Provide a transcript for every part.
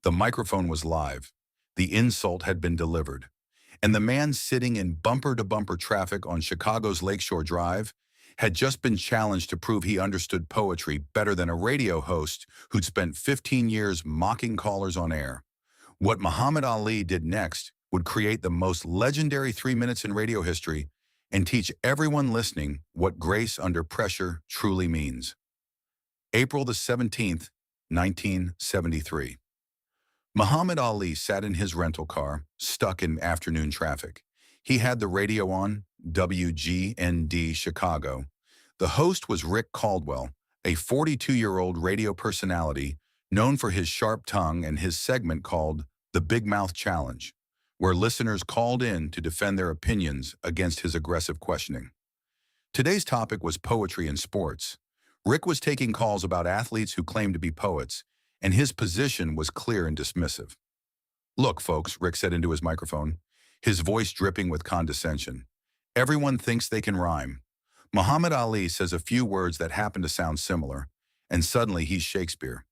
The microphone was live. The insult had been delivered. And the man sitting in bumper-to-bumper traffic on Chicago's Lakeshore Drive had just been challenged to prove he understood poetry better than a radio host who'd spent 15 years mocking callers on air. What Muhammad Ali did next would create the most legendary 3 minutes in radio history and teach everyone listening what grace under pressure truly means. April the 17th, 1973. Muhammad Ali sat in his rental car, stuck in afternoon traffic. He had the radio on, WGND Chicago. The host was Rick Caldwell, a 42-year-old radio personality known for his sharp tongue and his segment called The Big Mouth Challenge, where listeners called in to defend their opinions against his aggressive questioning. Today's topic was poetry in sports. Rick was taking calls about athletes who claimed to be poets, and his position was clear and dismissive. "Look, folks," Rick said into his microphone, his voice dripping with condescension. "Everyone thinks they can rhyme. Muhammad Ali says a few words that happen to sound similar, and suddenly he's Shakespeare.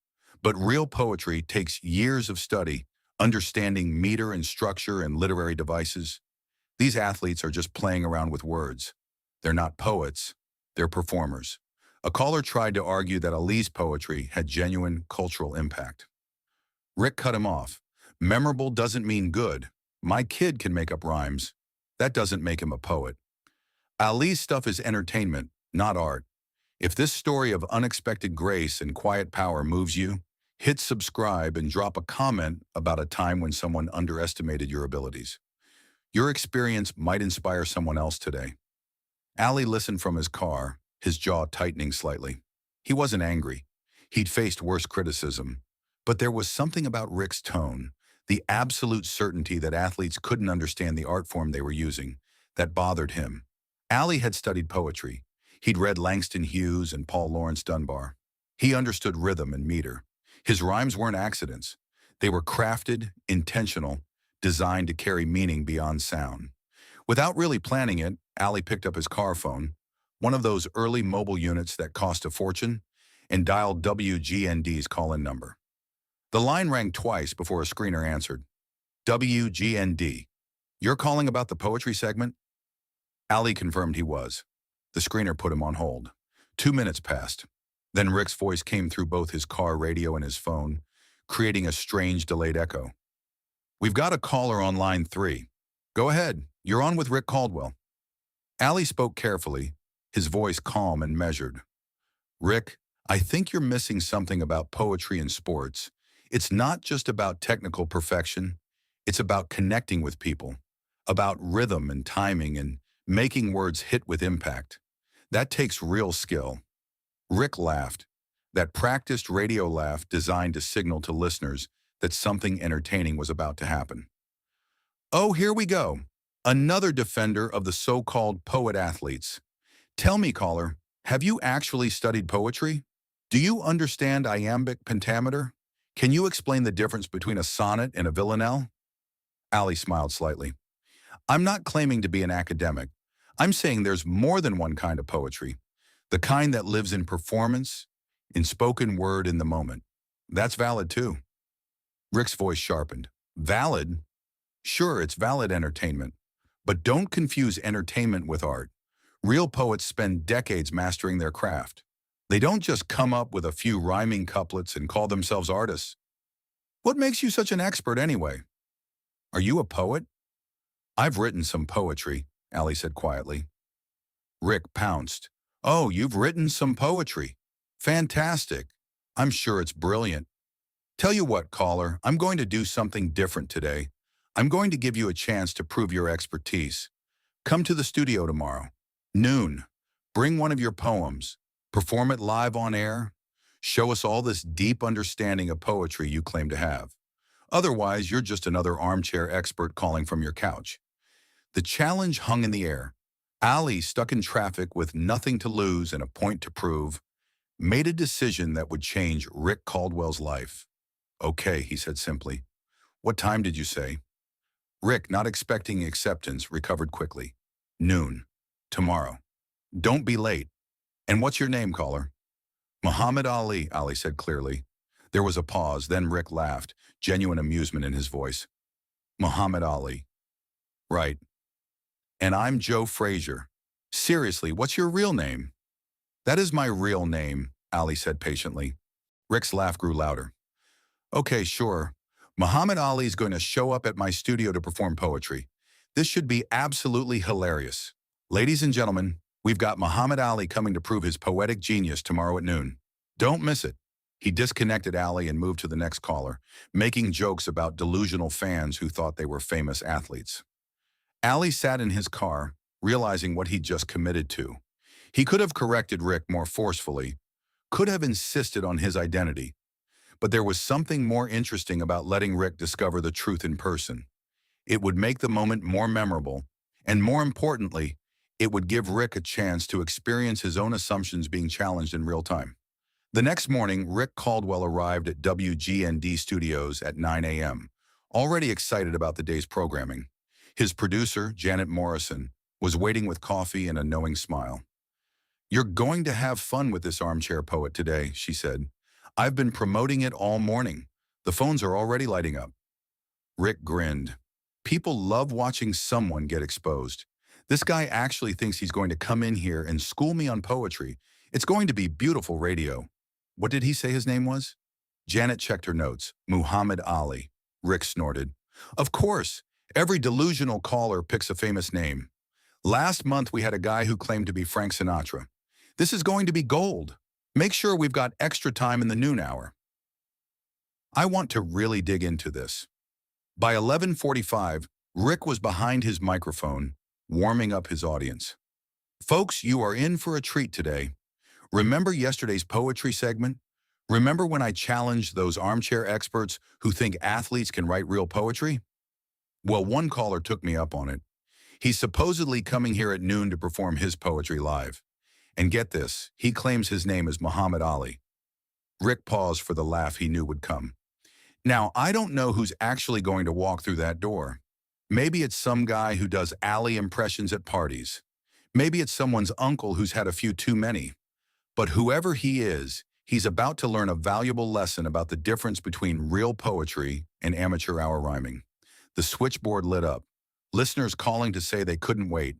But real poetry takes years of study, understanding meter and structure and literary devices. These athletes are just playing around with words. They're not poets, they're performers." A caller tried to argue that Ali's poetry had genuine cultural impact. Rick cut him off. "Memorable doesn't mean good. My kid can make up rhymes. That doesn't make him a poet. Ali's stuff is entertainment, not art. If this story of unexpected grace and quiet power moves you, hit subscribe and drop a comment about a time when someone underestimated your abilities. Your experience might inspire someone else today." Ali listened from his car, his jaw tightening slightly. He wasn't angry. He'd faced worse criticism. But there was something about Rick's tone, the absolute certainty that athletes couldn't understand the art form they were using, that bothered him. Ali had studied poetry. He'd read Langston Hughes and Paul Laurence Dunbar. He understood rhythm and meter. His rhymes weren't accidents. They were crafted, intentional, designed to carry meaning beyond sound. Without really planning it, Ali picked up his car phone, one of those early mobile units that cost a fortune, and dialed WGND's call-in number. The line rang twice before a screener answered. "WGND, you're calling about the poetry segment?" Ali confirmed he was. The screener put him on hold. 2 minutes passed. Then Rick's voice came through both his car radio and his phone, creating a strange delayed echo. "We've got a caller on line 3. Go ahead, you're on with Rick Caldwell." Ali spoke carefully, his voice calm and measured. "Rick, I think you're missing something about poetry and sports. It's not just about technical perfection. It's about connecting with people, about rhythm and timing and making words hit with impact. That takes real skill." Rick laughed, that practiced radio laugh designed to signal to listeners that something entertaining was about to happen. "Oh, here we go. Another defender of the so-called poet athletes. Tell me, caller, have you actually studied poetry? Do you understand iambic pentameter? Can you explain the difference between a sonnet and a villanelle?" Ali smiled slightly. "I'm not claiming to be an academic. I'm saying there's more than one kind of poetry, the kind that lives in performance, in spoken word in the moment. That's valid too." Rick's voice sharpened. "Valid? Sure, it's valid entertainment. But don't confuse entertainment with art. Real poets spend decades mastering their craft. They don't just come up with a few rhyming couplets and call themselves artists. What makes you such an expert anyway? Are you a poet?" "I've written some poetry," Ali said quietly. Rick pounced. "Oh, you've written some poetry. Fantastic. I'm sure it's brilliant. Tell you what, caller, I'm going to do something different today. I'm going to give you a chance to prove your expertise. Come to the studio tomorrow, noon. Bring one of your poems. Perform it live on air. Show us all this deep understanding of poetry you claim to have. Otherwise, you're just another armchair expert calling from your couch." The challenge hung in the air. Ali, stuck in traffic with nothing to lose and a point to prove, made a decision that would change Rick Caldwell's life. "Okay," he said simply. "What time did you say?" Rick, not expecting acceptance, recovered quickly. "Noon. Tomorrow. Don't be late. And what's your name, caller?" "Muhammad Ali," Ali said clearly. There was a pause, then Rick laughed, genuine amusement in his voice. Muhammad Ali. Right. And I'm Joe Frazier. Seriously, what's your real name? That is my real name, Ali said patiently. Rick's laugh grew louder. Okay, sure. Muhammad Ali is going to show up at my studio to perform poetry. This should be absolutely hilarious. Ladies and gentlemen, we've got Muhammad Ali coming to prove his poetic genius tomorrow at noon. Don't miss it. He disconnected Ali and moved to the next caller, making jokes about delusional fans who thought they were famous athletes. Ali sat in his car, realizing what he'd just committed to. He could have corrected Rick more forcefully, could have insisted on his identity, but there was something more interesting about letting Rick discover the truth in person. It would make the moment more memorable, and more importantly, it would give Rick a chance to experience his own assumptions being challenged in real time. The next morning, Rick Caldwell arrived at WGND Studios at 9 a.m., already excited about the day's programming. His producer, Janet Morrison, was waiting with coffee and a knowing smile. "You're going to have fun with this armchair poet today," she said. "I've been promoting it all morning. The phones are already lighting up." Rick grinned. People love watching someone get exposed. This guy actually thinks he's going to come in here and school me on poetry. It's going to be beautiful radio. What did he say his name was? Janet checked her notes. Muhammad Ali. Rick snorted. Of course, every delusional caller picks a famous name. Last month we had a guy who claimed to be Frank Sinatra. This is going to be gold. Make sure we've got extra time in the noon hour. I want to really dig into this. By 11:45, Rick was behind his microphone, warming up his audience. Folks, you are in for a treat today. Remember yesterday's poetry segment? Remember when I challenged those armchair experts who think athletes can write real poetry? Well, one caller took me up on it. He's supposedly coming here at noon to perform his poetry live. And get this, he claims his name is Muhammad Ali. Rick paused for the laugh he knew would come. Now, I don't know who's actually going to walk through that door. Maybe it's some guy who does Ali impressions at parties. Maybe it's someone's uncle who's had a few too many. But whoever he is, he's about to learn a valuable lesson about the difference between real poetry and amateur hour rhyming. The switchboard lit up. Listeners calling to say they couldn't wait.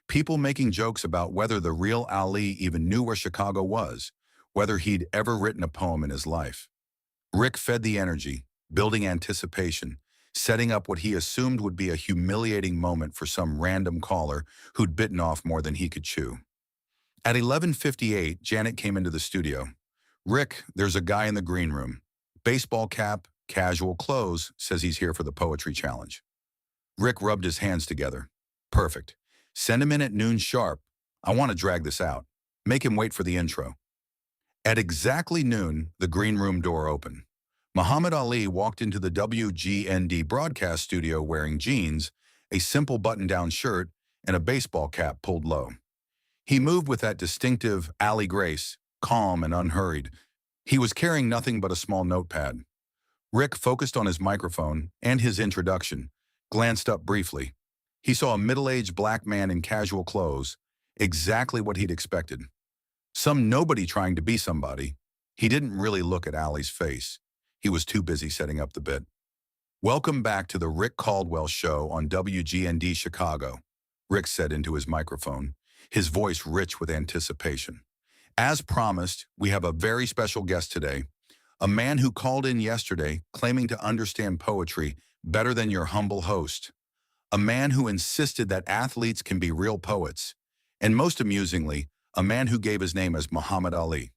People making jokes about whether the real Ali even knew where Chicago was, whether he'd ever written a poem in his life. Rick fed the energy, building anticipation, setting up what he assumed would be a humiliating moment for some random caller who'd bitten off more than he could chew. At 11:58, Janet came into the studio. "Rick, there's a guy in the green room. Baseball cap, casual clothes, says he's here for the poetry challenge." Rick rubbed his hands together. "Perfect. Send him in at noon sharp. I want to drag this out. Make him wait for the intro." At exactly noon, the green room door opened. Muhammad Ali walked into the WGND broadcast studio wearing jeans, a simple button-down shirt, and a baseball cap pulled low. He moved with that distinctive Ali grace, calm and unhurried. He was carrying nothing but a small notepad. Rick focused on his microphone and his introduction, glanced up briefly. He saw a middle-aged black man in casual clothes, exactly what he'd expected. Some nobody trying to be somebody. He didn't really look at Ali's face. He was too busy setting up the bit. "Welcome back to the Rick Caldwell Show on WGND Chicago," Rick said into his microphone, his voice rich with anticipation. "As promised, we have a very special guest today, a man who called in yesterday claiming to understand poetry better than your humble host, a man who insisted that athletes can be real poets, and most amusingly, a man who gave his name as Muhammad Ali."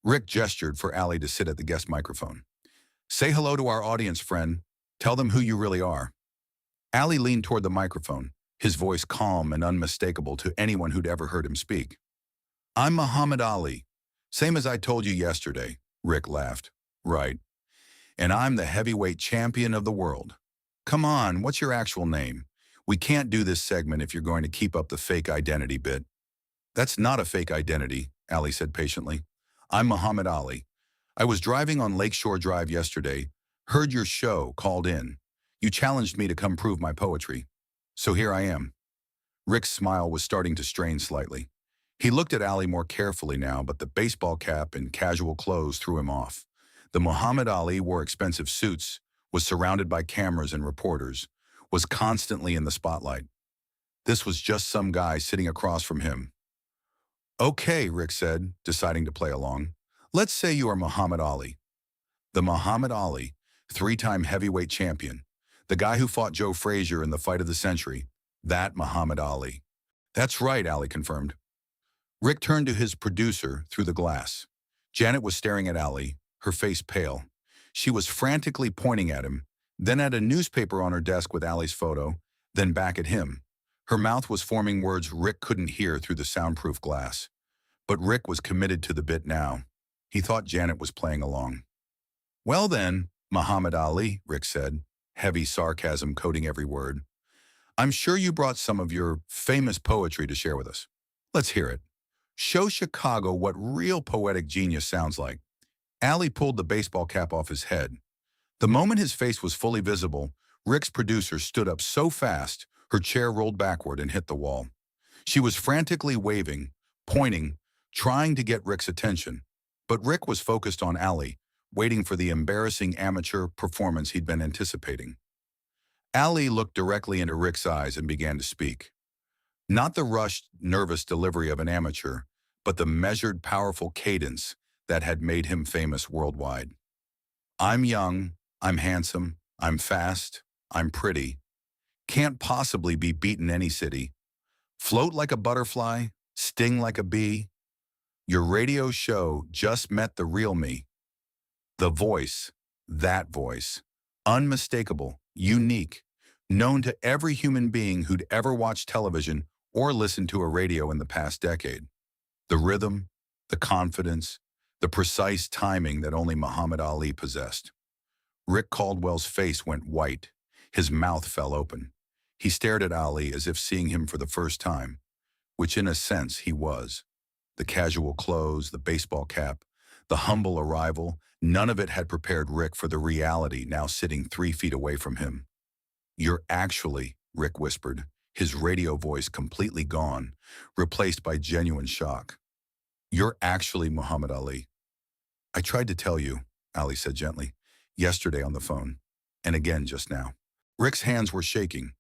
Rick gestured for Ali to sit at the guest microphone. "Say hello to our audience, friend. Tell them who you really are." Ali leaned toward the microphone, his voice calm and unmistakable to anyone who'd ever heard him speak. "I'm Muhammad Ali. Same as I told you yesterday," Rick laughed. "Right. And I'm the heavyweight champion of the world. Come on, what's your actual name? We can't do this segment if you're going to keep up the fake identity bit." "That's not a fake identity," Ali said patiently. "I'm Muhammad Ali. I was driving on Lakeshore Drive yesterday, heard your show, called in. You challenged me to come prove my poetry. So here I am." Rick's smile was starting to strain slightly. He looked at Ali more carefully now, but the baseball cap and casual clothes threw him off. The Muhammad Ali wore expensive suits, was surrounded by cameras and reporters, was constantly in the spotlight. This was just some guy sitting across from him. Okay, Rick said, deciding to play along. Let's say you are Muhammad Ali. The Muhammad Ali, three-time heavyweight champion. The guy who fought Joe Frazier in the fight of the century. That Muhammad Ali. That's right, Ali confirmed. Rick turned to his producer through the glass. Janet was staring at Ali, her face pale. She was frantically pointing at him, then at a newspaper on her desk with Ali's photo, then back at him. Her mouth was forming words Rick couldn't hear through the soundproof glass. But Rick was committed to the bit now. He thought Janet was playing along. Well then, Muhammad Ali, Rick said, heavy sarcasm coating every word. I'm sure you brought some of your famous poetry to share with us. Let's hear it. Show Chicago what real poetic genius sounds like. Ali pulled the baseball cap off his head. The moment his face was fully visible, Rick's producer stood up so fast, her chair rolled backward and hit the wall. She was frantically waving, pointing, trying to get Rick's attention. But Rick was focused on Ali, waiting for the embarrassing amateur performance he'd been anticipating. Ali looked directly into Rick's eyes and began to speak. Not the rushed, nervous delivery of an amateur, but the measured, powerful cadence that had made him famous worldwide. I'm young, I'm handsome, I'm fast, I'm pretty. Can't possibly be beaten any city. Float like a butterfly, sting like a bee. Your radio show just met the real me. The voice, that voice, unmistakable, unique, known to every human being who'd ever watched television or listened to a radio in the past decade. The rhythm, the confidence, the precise timing that only Muhammad Ali possessed. Rick Caldwell's face went white. His mouth fell open. He stared at Ali as if seeing him for the first time, which in a sense he was. The casual clothes, the baseball cap, the humble arrival, none of it had prepared Rick for the reality now sitting 3 feet away from him. You're actually, Rick whispered, his radio voice completely gone, replaced by genuine shock. You're actually Muhammad Ali. I tried to tell you, Ali said gently, yesterday on the phone, and again just now. Rick's hands were shaking.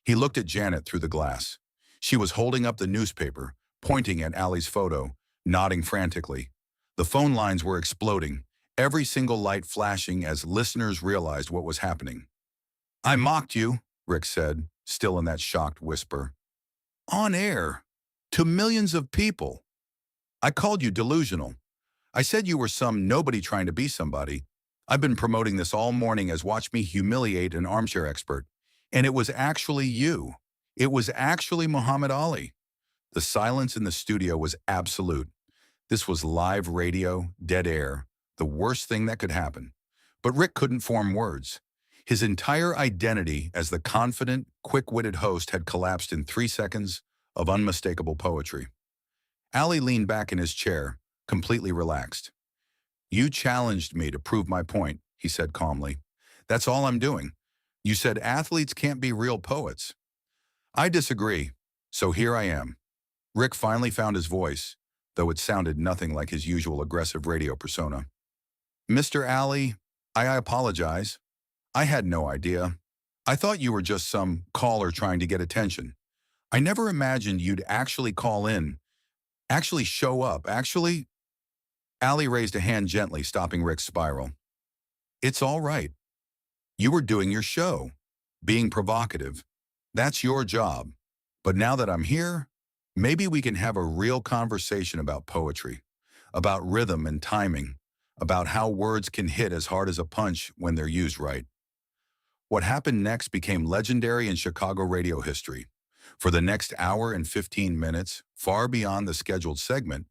He looked at Janet through the glass. She was holding up the newspaper, pointing at Ali's photo, nodding frantically. The phone lines were exploding, every single light flashing as listeners realized what was happening. I mocked you, Rick said, still in that shocked whisper. On air, to millions of people. I called you delusional. I said you were some nobody trying to be somebody. I've been promoting this all morning as watch me humiliate an armchair expert. And it was actually you. It was actually Muhammad Ali. The silence in the studio was absolute. This was live radio, dead air, the worst thing that could happen. But Rick couldn't form words. His entire identity as the confident, quick-witted host had collapsed in 3 seconds of unmistakable poetry. Ali leaned back in his chair, completely relaxed. You challenged me to prove my point, he said calmly. That's all I'm doing. You said athletes can't be real poets. I disagree, so here I am. Rick finally found his voice, though it sounded nothing like his usual aggressive radio persona. Mr. Ali, I apologize. I had no idea. I thought you were just some caller trying to get attention. I never imagined you'd actually call in, actually show up, actually. Ali raised a hand gently, stopping Rick's spiral. It's all right. You were doing your show, being provocative. That's your job. But now that I'm here, maybe we can have a real conversation about poetry, about rhythm and timing, about how words can hit as hard as a punch when they're used right. What happened next became legendary in Chicago radio history. For the next hour and 15 minutes, far beyond the scheduled segment,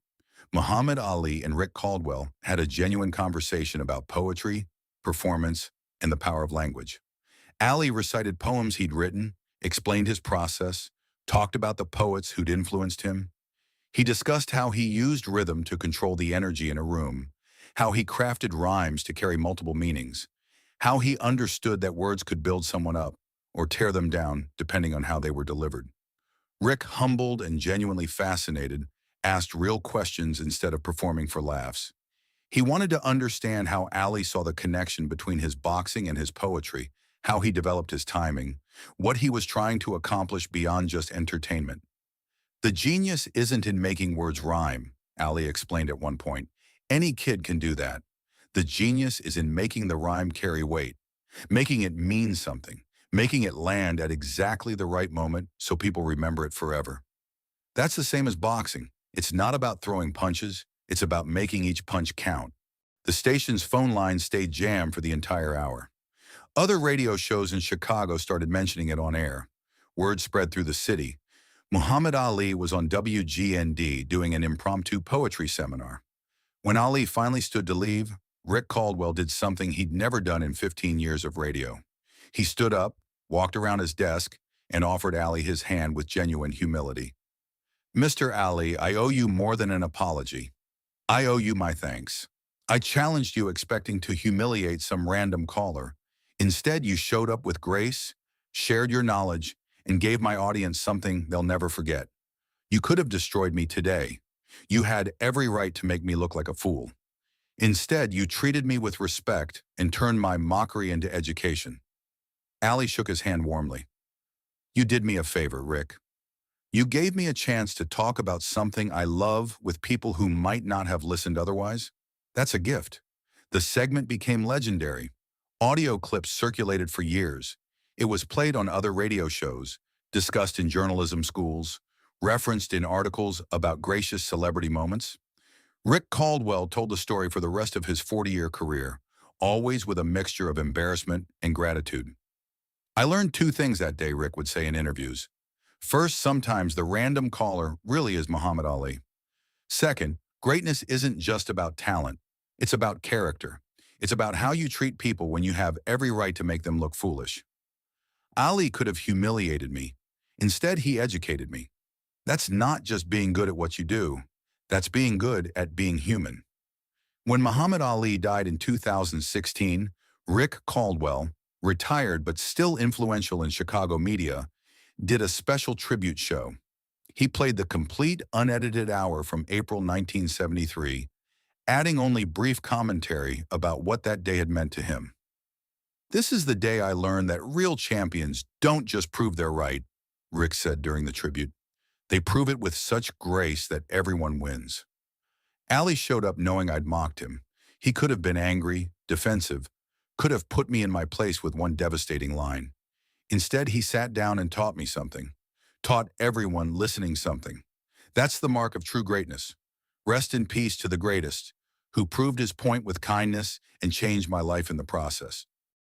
Muhammad Ali and Rick Caldwell had a genuine conversation about poetry, performance, and the power of language. Ali recited poems he'd written, explained his process, talked about the poets who'd influenced him. He discussed how he used rhythm to control the energy in a room, how he crafted rhymes to carry multiple meanings, how he understood that words could build someone up or tear them down depending on how they were delivered. Rick, humbled and genuinely fascinated, asked real questions instead of performing for laughs. He wanted to understand how Ali saw the connection between his boxing and his poetry, how he developed his timing, what he was trying to accomplish beyond just entertainment. The genius isn't in making words rhyme, Ali explained at one point. Any kid can do that. The genius is in making the rhyme carry weight, making it mean something, making it land at exactly the right moment so people remember it forever. That's the same as boxing. It's not about throwing punches, it's about making each punch count. The station's phone lines stayed jammed for the entire hour. Other radio shows in Chicago started mentioning it on air. Word spread through the city. Muhammad Ali was on WGND doing an impromptu poetry seminar. When Ali finally stood to leave, Rick Caldwell did something he'd never done in 15 years of radio. He stood up, walked around his desk, and offered Ali his hand with genuine humility. "Mr. Ali, I owe you more than an apology. I owe you my thanks. I challenged you expecting to humiliate some random caller. Instead, you showed up with grace, shared your knowledge, and gave my audience something they'll never forget. You could have destroyed me today. You had every right to make me look like a fool. Instead, you treated me with respect and turned my mockery into education." Ali shook his hand warmly. "You did me a favor, Rick. You gave me a chance to talk about something I love with people who might not have listened otherwise. That's a gift." The segment became legendary. Audio clips circulated for years. It was played on other radio shows, discussed in journalism schools, referenced in articles about gracious celebrity moments. Rick Caldwell told the story for the rest of his 40-year career, always with a mixture of embarrassment and gratitude. "I learned two things that day," Rick would say in interviews. "First, sometimes the random caller really is Muhammad Ali. Second, greatness isn't just about talent. It's about character. It's about how you treat people when you have every right to make them look foolish." Ali could have humiliated me. Instead, he educated me. That's not just being good at what you do. That's being good at being human. When Muhammad Ali died in 2016, Rick Caldwell, retired but still influential in Chicago media, did a special tribute show. He played the complete unedited hour from April 1973, adding only brief commentary about what that day had meant to him. "This is the day I learned that real champions don't just prove they're right," Rick said during the tribute. "They prove it with such grace that everyone wins." Ali showed up knowing I'd mocked him. He could have been angry, defensive, could have put me in my place with one devastating line. Instead, he sat down and taught me something, taught everyone listening something. That's the mark of true greatness. Rest in peace to the greatest, who proved his point with kindness and changed my life in the process.